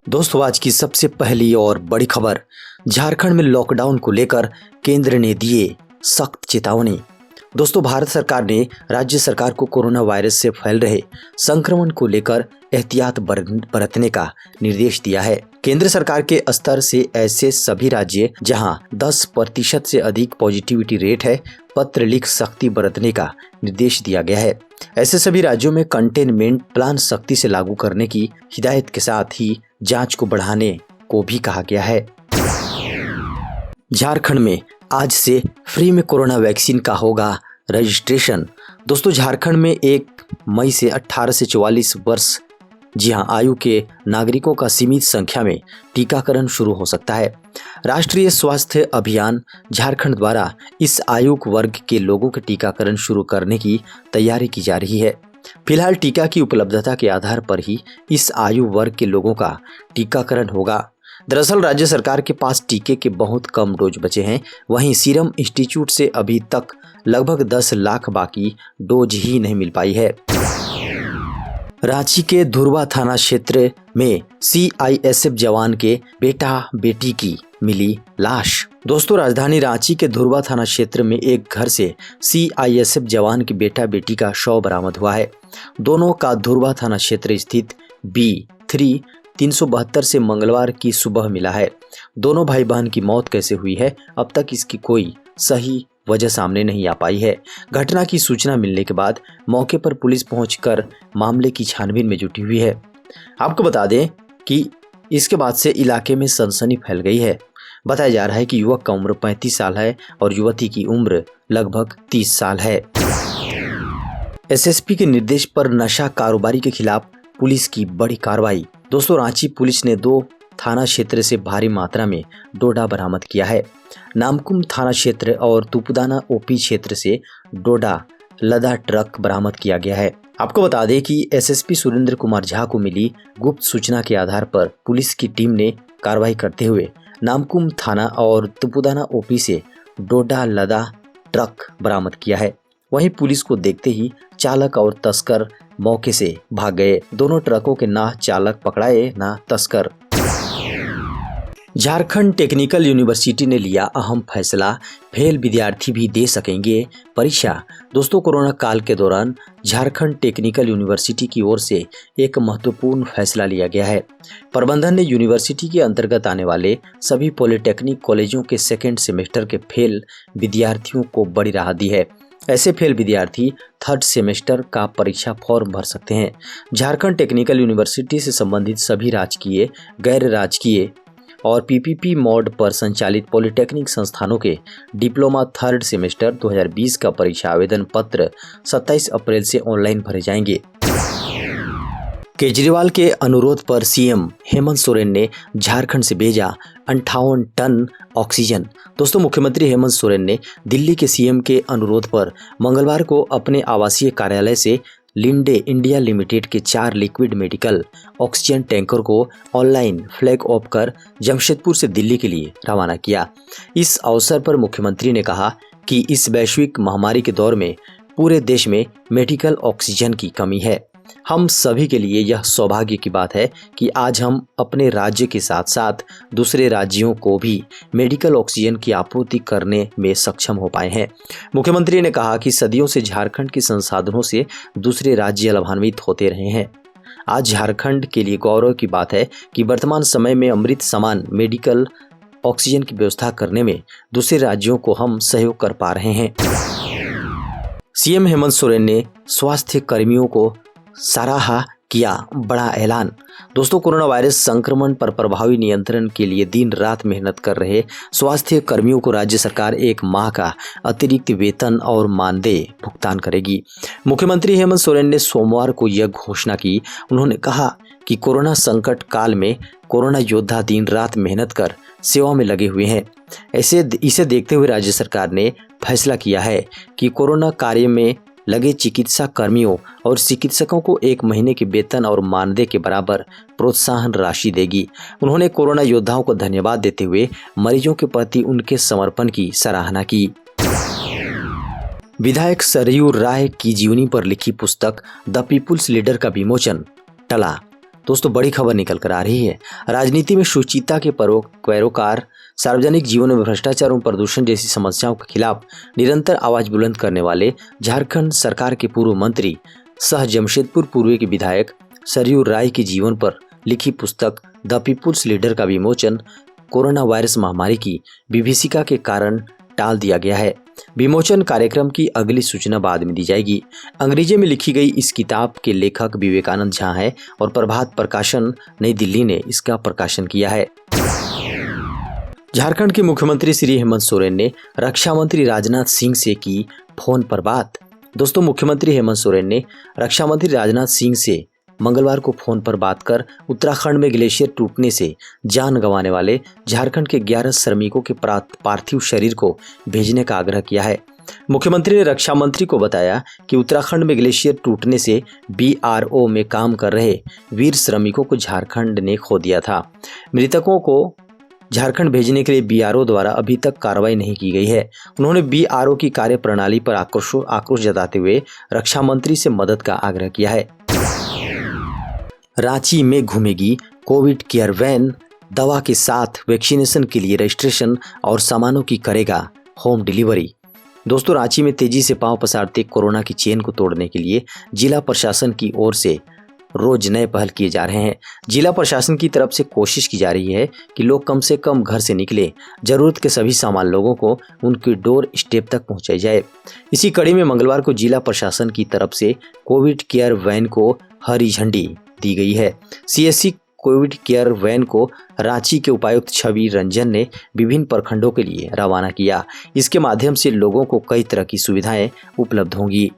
दोस्तों, आज की सबसे पहली और बड़ी खबर। झारखंड में लॉकडाउन को लेकर केंद्र ने दिए सख्त चेतावनी। दोस्तों, भारत सरकार ने राज्य सरकार को कोरोना वायरस से फैल रहे संक्रमण को लेकर एहतियात बरतने का निर्देश दिया है। केंद्र सरकार के स्तर से ऐसे सभी राज्य जहां 10% से अधिक पॉजिटिविटी रेट है, पत्र लिख सख्ती बरतने का निर्देश दिया गया है। ऐसे सभी राज्यों में कंटेनमेंट प्लान सख्ती से लागू करने की हिदायत के साथ ही जांच को बढ़ाने को भी कहा गया है। झारखंड में आज से फ्री में कोरोना वैक्सीन का होगा रजिस्ट्रेशन। दोस्तों, झारखंड में 1 मई से 18 से 44 वर्ष आयु के नागरिकों का सीमित संख्या में टीकाकरण शुरू हो सकता है। राष्ट्रीय स्वास्थ्य अभियान झारखंड द्वारा इस आयु वर्ग के लोगों के टीकाकरण शुरू करने की तैयारी की जा रही है। फिलहाल टीका की उपलब्धता के आधार पर ही इस आयु वर्ग के लोगों का टीकाकरण होगा। दरअसल राज्य सरकार के पास टीके के बहुत कम डोज बचे हैं। वहीं सीरम इंस्टीट्यूट से अभी तक लगभग 10 लाख बाकी डोज ही नहीं मिल पाई है। रांची के धुरवा थाना क्षेत्र में सीआईएसएफ जवान के बेटा बेटी की मिली लाश। दोस्तों, राजधानी रांची के धुरवा थाना क्षेत्र में एक घर से सीआईएसएफ जवान के बेटा बेटी का शव बरामद हुआ है। दोनों का धुरवा थाना क्षेत्र स्थित B3 372 से मंगलवार की सुबह मिला है। दोनों भाई बहन की मौत कैसे हुई है, अब तक इसकी कोई सही वजह सामने नहीं आ पाई है। घटना की सूचना मिलने के बाद मौके पर पुलिस पहुंचकर मामले की छानबीन में जुटी हुई है। आपको बता दें कि इसके बाद से इलाके में सनसनी फैल गई है। बताया जा रहा है कि युवक का उम्र 35 साल है और युवती की उम्र लगभग 30 साल है। एसएसपी के निर्देश पर नशा कारोबारी के खिलाफ पुलिस की बड़ी कार्रवाई। दोस्तों, रांची पुलिस ने 2 थाना क्षेत्र से भारी मात्रा में डोडा बरामद किया है। नामकुम थाना क्षेत्र और तुपुदाना ओपी क्षेत्र से डोडा लदा ट्रक बरामद किया गया है। आपको बता दें कि एसएसपी सुरेंद्र कुमार झा को मिली गुप्त सूचना के आधार पर पुलिस की टीम ने कार्रवाई करते हुए नामकुम थाना और तुपुदाना ओपी से डोडा लदा ट्रक बरामद किया है। वहीं पुलिस को देखते ही चालक और तस्कर मौके से भाग गए। दोनों ट्रकों के ना चालक पकड़ाए ना तस्कर। झारखंड टेक्निकल यूनिवर्सिटी ने लिया अहम फैसला, फेल विद्यार्थी भी दे सकेंगे परीक्षा। दोस्तों, कोरोना काल के दौरान झारखंड टेक्निकल यूनिवर्सिटी की ओर से एक महत्वपूर्ण फैसला लिया गया है। प्रबंधन ने यूनिवर्सिटी के अंतर्गत आने वाले सभी पॉलिटेक्निक कॉलेजों के सेकेंड सेमेस्टर के फेल विद्यार्थियों को बड़ी राहत दी है। ऐसे फेल विद्यार्थी 3rd सेमेस्टर का परीक्षा फॉर्म भर सकते हैं। झारखंड टेक्निकल यूनिवर्सिटी से संबंधित सभी राजकीय, गैर राजकीय और पीपीपी मोड पर संचालित पॉलिटेक्निक संस्थानों के डिप्लोमा 3rd सेमेस्टर 2020 का परीक्षा आवेदन पत्र 27 अप्रैल से ऑनलाइन भरे जाएंगे। केजरीवाल के अनुरोध पर सीएम हेमंत सोरेन ने झारखंड से भेजा 58 टन ऑक्सीजन। दोस्तों, मुख्यमंत्री हेमंत सोरेन ने दिल्ली के सीएम के अनुरोध पर मंगलवार को अपने आवासीय कार्यालय से लिंडे इंडिया लिमिटेड के 4 लिक्विड मेडिकल ऑक्सीजन टैंकर को ऑनलाइन फ्लैग ऑफ कर जमशेदपुर से दिल्ली के लिए रवाना किया। इस अवसर पर मुख्यमंत्री ने कहा कि इस वैश्विक महामारी के दौर में पूरे देश में मेडिकल ऑक्सीजन की कमी है। हम सभी के लिए यह सौभाग्य की बात है कि आज हम अपने राज्य के साथ साथ दूसरे राज्यों को भी मेडिकल ऑक्सीजन की आपूर्ति करने में सक्षम हो पाए हैं। मुख्यमंत्री ने कहा कि सदियों से झारखंड के संसाधनों से दूसरे राज्य लाभान्वित होते रहे हैं। आज झारखंड के लिए गौरव की बात है कि वर्तमान समय में अमृत समान मेडिकल ऑक्सीजन की व्यवस्था करने में दूसरे राज्यों को हम सहयोग कर पा रहे हैं। सीएम हेमंत सोरेन ने स्वास्थ्य कर्मियों को सराहा किया बड़ा ऐलान। दोस्तों, कोरोना वायरस संक्रमण पर प्रभावी नियंत्रण के लिए दिन रात मेहनत कर रहे स्वास्थ्य कर्मियों को राज्य सरकार 1 माह का अतिरिक्त वेतन और मानदेय भुगतान करेगी। मुख्यमंत्री हेमंत सोरेन ने सोमवार को यह घोषणा की। उन्होंने कहा कि कोरोना संकट काल में कोरोना योद्धा दिन रात मेहनत कर सेवा में लगे हुए हैं। इसे देखते हुए राज्य सरकार ने फैसला किया है कि कोरोना कार्य में लगे चिकित्सा कर्मियों और चिकित्सकों को 1 महीने के वेतन और मानदेय के बराबर प्रोत्साहन राशि देगी। उन्होंने कोरोना योद्धाओं को धन्यवाद देते हुए मरीजों के प्रति उनके समर्पण की सराहना की। विधायक सरयू राय की जीवनी पर लिखी पुस्तक द पीपुल्स लीडर का विमोचन टला। दोस्तों बड़ी खबर निकल कर आ रही है। राजनीति में शुचिता के पैरोकार सार्वजनिक जीवन में भ्रष्टाचार और प्रदूषण जैसी समस्याओं के खिलाफ निरंतर आवाज बुलंद करने वाले झारखंड सरकार के पूर्व मंत्री सह जमशेदपुर पूर्व के विधायक सरयू राय के जीवन पर लिखी पुस्तक द पीपुल्स लीडर का विमोचन कोरोना वायरस महामारी की विभीषिका के कारण टाल दिया गया है। विमोचन कार्यक्रम की अगली सूचना बाद में दी जाएगी। अंग्रेजी में लिखी गई इस किताब के लेखक विवेकानंद झा हैं और प्रभात प्रकाशन नई दिल्ली ने इसका प्रकाशन किया है। झारखंड के मुख्यमंत्री श्री हेमंत सोरेन ने रक्षा मंत्री राजनाथ सिंह से की फोन पर बात। दोस्तों मुख्यमंत्री हेमंत सोरेन ने रक्षा मंत्री राजनाथ सिंह से मंगलवार को फोन पर बात कर उत्तराखंड में ग्लेशियर टूटने से जान गंवाने वाले झारखंड के 11 श्रमिकों के पार्थिव शरीर को भेजने का आग्रह किया है। मुख्यमंत्री ने रक्षा मंत्री को बताया कि उत्तराखंड में ग्लेशियर टूटने से BRO में काम कर रहे वीर श्रमिकों को झारखंड ने खो दिया था। मृतकों को झारखंड भेजने के लिए BRO द्वारा अभी तक कार्रवाई नहीं की गई है। उन्होंने BRO की कार्य प्रणाली पर आक्रोश जताते हुए रक्षा मंत्री से मदद का आग्रह किया है। रांची में घूमेगी कोविड केयर वैन, दवा के साथ वैक्सीनेशन के लिए रजिस्ट्रेशन और सामानों की करेगा होम डिलीवरी। दोस्तों रांची में तेजी से पांव पसारते कोरोना की चेन को तोड़ने के लिए जिला प्रशासन की ओर से रोज नए पहल किए जा रहे हैं। जिला प्रशासन की तरफ से कोशिश की जा रही है कि लोग कम से कम घर से निकले, जरूरत के सभी सामान लोगों को उनकी डोर स्टेप तक पहुंचाई जाए। इसी कड़ी में मंगलवार को जिला प्रशासन की तरफ से कोविड केयर वैन को हरी झंडी दी गई है। CSC कोविड केयर वैन को रांची के उपायुक्त छवि रंजन ने विभिन्न प्रखंडों के लिए रवाना किया। इसके माध्यम से लोगों को कई तरह की सुविधाएं उपलब्ध होंगी।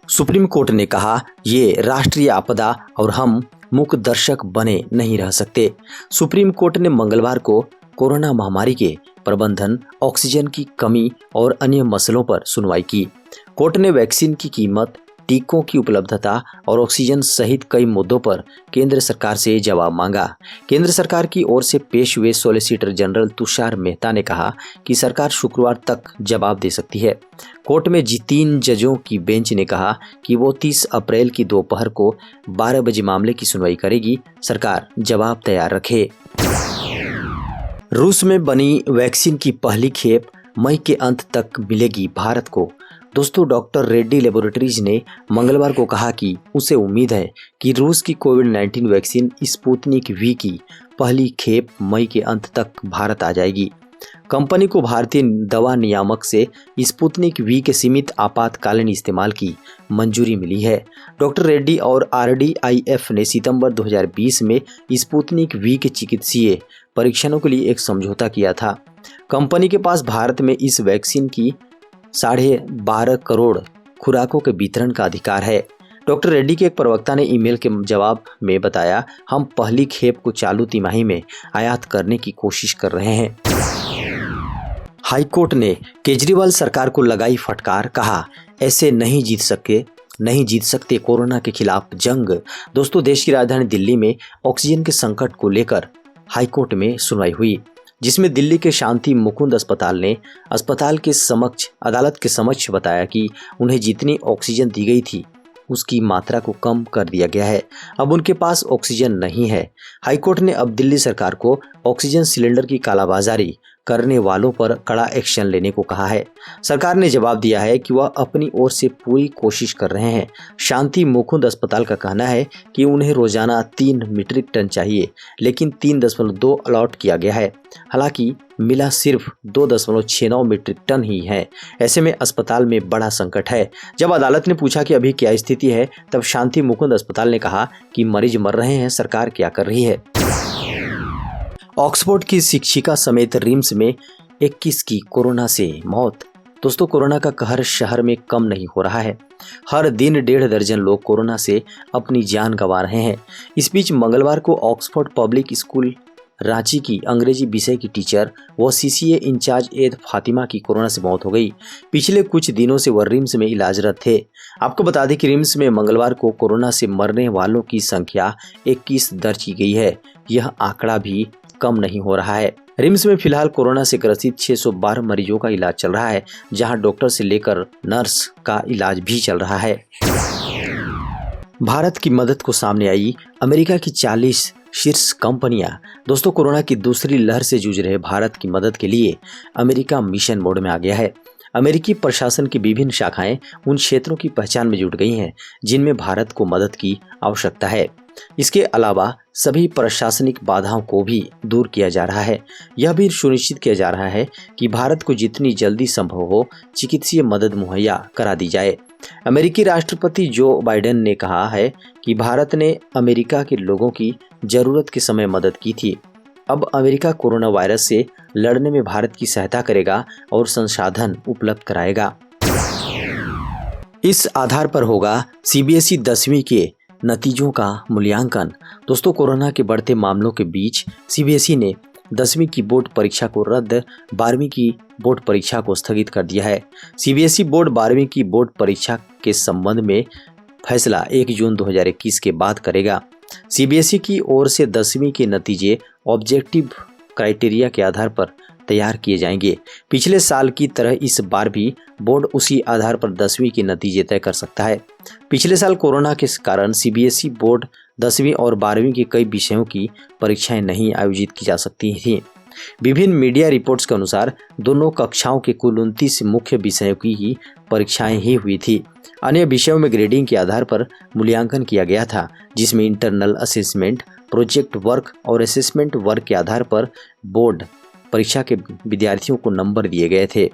सुप्रीम कोर्ट ने कहा ये राष्ट्रीय आपदा और हम मूक दर्शक बने नहीं रह सकते। सुप्रीम कोर्ट ने मंगलवार को कोरोना महामारी के प्रबंधन, ऑक्सीजन की कमी और अन्य मसलों पर सुनवाई की। कोर्ट ने वैक्सीन की कीमत, टीकों की उपलब्धता और ऑक्सीजन सहित कई मुद्दों पर केंद्र सरकार से जवाब मांगा। केंद्र सरकार की ओर से पेश हुए सॉलिसिटर जनरल तुषार मेहता ने कहा कि सरकार शुक्रवार तक जवाब दे सकती है। कोर्ट में 3 जजों की बेंच ने कहा कि वो 30 अप्रैल की दोपहर को 12 बजे मामले की सुनवाई करेगी। सरकार जवाब तैयार रखे। रूस में बनी वैक्सीन की पहली खेप मई के अंत तक मिलेगी भारत को। दोस्तों डॉक्टर रेड्डी लेबोरेटरीज ने मंगलवार को कहा कि उसे उम्मीद है कि रूस की कोविड-19 वैक्सीन स्पुतनिक V की पहली खेप मई के अंत तक भारत आ जाएगी। कंपनी को भारतीय दवा नियामक से स्पुतनिक V के सीमित आपातकालीन इस्तेमाल की मंजूरी मिली है। डॉक्टर रेड्डी और RDIF ने सितंबर 2020 में स्पुतनिक V के चिकित्सीय परीक्षणों के लिए एक समझौता किया था। कंपनी के पास भारत में इस वैक्सीन की 12.5 करोड़ खुराकों के वितरण का अधिकार है। डॉक्टर रेड्डी के एक प्रवक्ता ने ईमेल के जवाब में बताया, हम पहली खेप को चालू तिमाही में आयात करने की कोशिश कर रहे हैं। हाईकोर्ट ने केजरीवाल सरकार को लगाई फटकार, कहा ऐसे नहीं जीत सकते कोरोना के खिलाफ जंग। दोस्तों देश की राजधानी दिल्ली में ऑक्सीजन के संकट को लेकर हाईकोर्ट में सुनवाई हुई, जिसमें दिल्ली के शांति मुकुंद अस्पताल ने अदालत के समक्ष बताया कि उन्हें जितनी ऑक्सीजन दी गई थी उसकी मात्रा को कम कर दिया गया है। अब उनके पास ऑक्सीजन नहीं है। हाईकोर्ट ने अब दिल्ली सरकार को ऑक्सीजन सिलेंडर की कालाबाजारी करने वालों पर कड़ा एक्शन लेने को कहा है। सरकार ने जवाब दिया है कि वह अपनी ओर से पूरी कोशिश कर रहे हैं। शांति मुकुंद अस्पताल का कहना है कि उन्हें रोजाना 3 मीट्रिक टन चाहिए, लेकिन 3.2 अलॉट किया गया है। हालांकि मिला सिर्फ 2.69 मीट्रिक टन ही है। ऐसे में अस्पताल में बड़ा संकट है। जब अदालत ने पूछा कि अभी क्या स्थिति है, तब शांति मुकुंद अस्पताल ने कहा कि मरीज मर रहे हैं, सरकार क्या कर रही है। ऑक्सफोर्ड की शिक्षिका समेत रिम्स में 21 की कोरोना से मौत। दोस्तों कोरोना का कहर शहर में कम नहीं हो रहा है। हर दिन 1.5 दर्जन लोग कोरोना से अपनी जान गंवा रहे हैं। इस बीच मंगलवार को ऑक्सफोर्ड पब्लिक स्कूल रांची की अंग्रेजी विषय की टीचर व CCA इंचार्ज एद फातिमा की कोरोना से मौत हो गई। पिछले कुछ दिनों से वह रिम्स में इलाजरत थे। आपको बता दें कि रिम्स में मंगलवार को कोरोना से मरने वालों की संख्या 21 दर्ज की गई है। यह आंकड़ा भी कम नहीं हो रहा है। रिम्स में फिलहाल कोरोना से ग्रसित 612 मरीजों का इलाज चल रहा है, जहां डॉक्टर से लेकर नर्स का इलाज भी चल रहा है। भारत की मदद को सामने आई अमेरिका की 40 शीर्ष कंपनियां। दोस्तों, कोरोना की दूसरी लहर से जूझ रहे भारत की मदद के लिए अमेरिका मिशन मोड में आ गया है। अमेरिकी प्रशासन की विभिन्न शाखाएं उन क्षेत्रों की पहचान में जुट गई हैं जिनमें भारत को मदद की आवश्यकता है। इसके अलावा सभी प्रशासनिक बाधाओं को भी दूर किया जा रहा है। यह भी सुनिश्चित किया जा रहा है कि भारत को जितनी जल्दी संभव हो चिकित्सीय मदद मुहैया करा दी जाए। अमेरिकी राष्ट्रपति जो बाइडेन ने कहा है कि भारत ने अमेरिका के लोगों की जरूरत के समय मदद की थी। अब अमेरिका कोरोना वायरस से लड़ने में भारत की सहायता करेगा और संसाधन उपलब्ध कराएगा। इस आधार पर होगा सीबीएसई 10वीं के नतीजों का मूल्यांकन। दोस्तों, कोरोना के बढ़ते मामलों के बीच सीबीएसई ने 10वीं की बोर्ड परीक्षा को रद्द, 12वीं की बोर्ड परीक्षा को स्थगित कर दिया है। सीबीएसई बोर्ड 12वीं की बोर्ड परीक्षा के संबंध में फैसला 1 जून 2021 के बाद करेगा। सीबीएसई की ओर से 10वीं के नतीजे ऑब्जेक्टिव क्राइटेरिया के आधार पर तैयार किए जाएंगे। पिछले साल की तरह इस बार भी बोर्ड उसी आधार पर 10वीं के नतीजे तय कर सकता है। पिछले साल कोरोना के कारण सीबीएसई बोर्ड 10वीं और 12वीं के कई विषयों की परीक्षाएं नहीं आयोजित की जा सकती थीं। विभिन्न मीडिया रिपोर्ट्स के अनुसार दोनों कक्षाओं के कुल 29 मुख्य विषयों की ही परीक्षाएं ही हुई थी। अन्य विषयों में ग्रेडिंग के आधार पर मूल्यांकन किया गया था, जिसमें इंटरनल असेसमेंट, प्रोजेक्ट वर्क और असेसमेंट वर्क के आधार पर बोर्ड परीक्षा के विद्यार्थियों को नंबर दिए गए थे।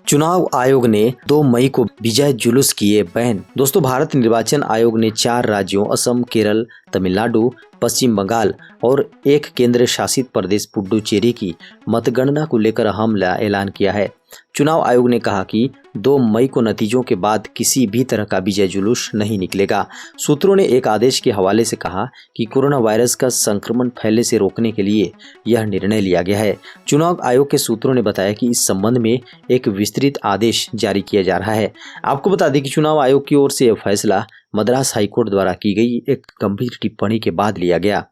चुनाव आयोग ने 2 मई को विजय जुलूस किए बैन। दोस्तों, भारत निर्वाचन आयोग ने 4 राज्यों असम, केरल, तमिलनाडु, पश्चिम बंगाल और एक केंद्र शासित प्रदेश पुडुचेरी की मतगणना को लेकर अहम ऐलान किया है। चुनाव आयोग ने कहा कि 2 मई को नतीजों के बाद किसी भी तरह का विजय जुलूस नहीं निकलेगा। सूत्रों ने एक आदेश के हवाले से कहा कि कोरोना वायरस का संक्रमण फैलने से रोकने के लिए यह निर्णय लिया गया है। चुनाव आयोग के सूत्रों ने बताया कि इस संबंध में एक विस्तृत आदेश जारी किया जा रहा है। आपको बता दें कि चुनाव आयोग की ओर से यह फैसला मद्रास हाईकोर्ट द्वारा की गई एक गंभीर टिप्पणी के बाद लिया गया।